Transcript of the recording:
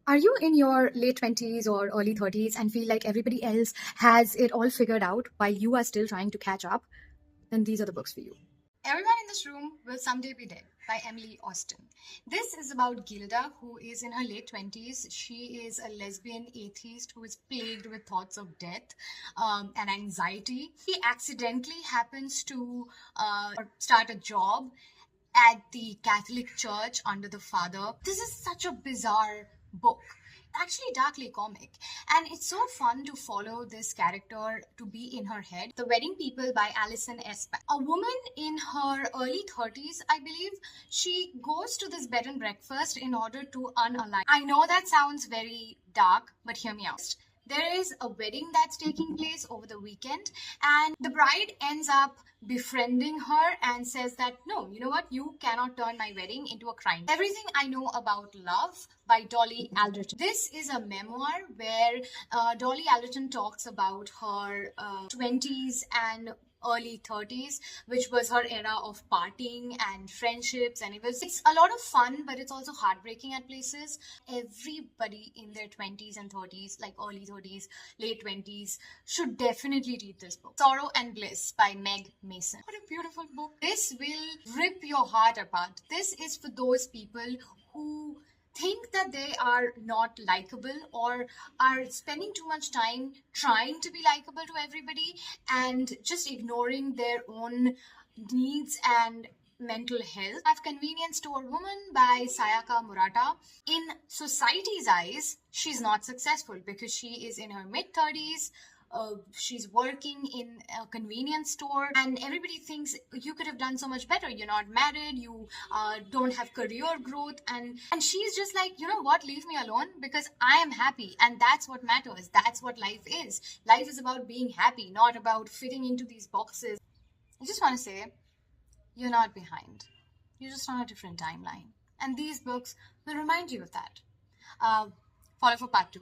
Are you in your late 20s or early 30s and feel like everybody else has it all figured out while you are still trying to catch up? Then these are the books for you. Everyone in this room will someday be dead by Emily Austen. This is about Gilda, who is in her late 20s. She is a lesbian atheist who is plagued with thoughts of death and anxiety. She accidentally happens to start a job at the Catholic Church under the Father. This is such a bizarre book. Actually, darkly comic, and it's so fun to follow this character to be in her head. The Wedding People by Alison S. Pack. A woman in her early 30s, I believe, she goes to this bed and breakfast in order to unalive. I know that sounds very dark, but hear me out. There is a wedding that's taking place over the weekend, and the bride ends up befriending her and says that, no, you know what, you cannot turn my wedding into a crime. Everything I Know About Love by Dolly Alderton. This is a memoir where Dolly Alderton talks about her 20s and early 30s, which was her era of partying and friendships, and it's a lot of fun, but it's also heartbreaking at places. Everybody in their 20s and 30s, like early 30s, late 20s, should definitely read this book. Sorrow and Bliss by Meg Mason. What a beautiful book. This will rip your heart apart. This is for those people who think that they are not likable or are spending too much time trying to be likable to everybody and just ignoring their own needs and mental health. I have Convenience Store Woman by Sayaka Murata. In society's eyes, she's not successful because she is in her mid-30s. She's working in a convenience store, and everybody thinks you could have done so much better. You're not married, you don't have career growth, and she's just like, you know what, leave me alone because I am happy, and that's what matters. That's what life is. Life is about being happy, not about fitting into these boxes. I just want to say, you're not behind. You're just on a different timeline, and these books will remind you of that. Follow for part 2.